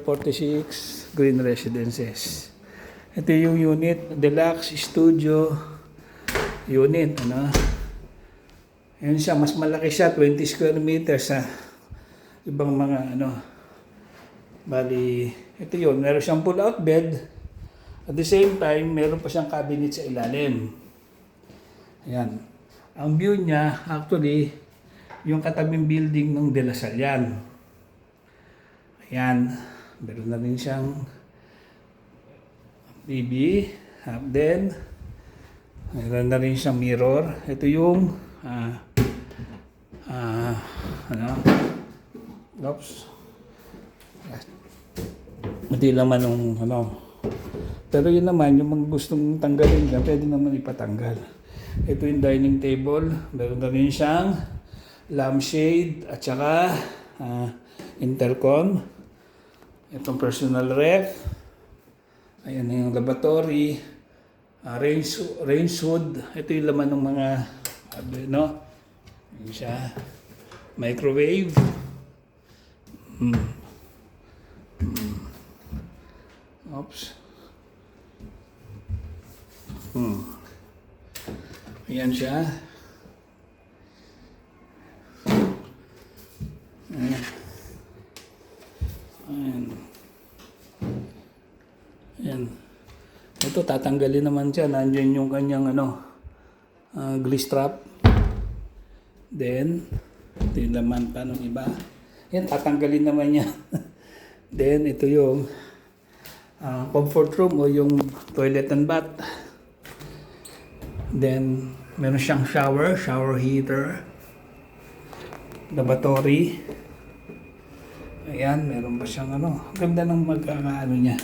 46 Green Residences. Ito yung unit, deluxe studio unit, ano. Yan siya, mas malaki siya, 20 square meters sa ibang mga ano. Bali, ito yun, meron siyang pull-out bed. At the same time, meron pa siyang cabinet sa ilalim. Ayan. Ang view niya, actually, yung katabing building ng De La Salle yan. Ayan. Meron na rin siyang TV, then meron na rin siyang mirror. Ito yung ano? Oops. Hindi naman yung ano. Pero yun naman, yung mga gustong tanggalin ka, pwede naman ipatanggal. Ito yung dining table. Meron na rin siyang lampshade at saka intercom. Itong personal ref. Ayan na yung lavatory. Range hood. Ito yung laman ng mga no? Ayan siya. Microwave. Oops. Ayan siya. Ayan. Ayan. Ito tatanggalin naman siya. Nandiyan yung kanyang ano, grease trap. Then, ito yung laman pa ng iba. Yan, tatanggalin naman niya. Then, ito yung comfort room o yung toilet and bath. Then, meron siyang shower heater, lavatory. Ayan, meron pa siyang ano. Ganda ng magkakaano niya.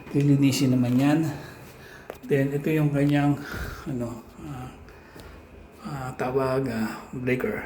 Lilinisin naman yan. Then, ito yung kanyang ano, tawag, breaker.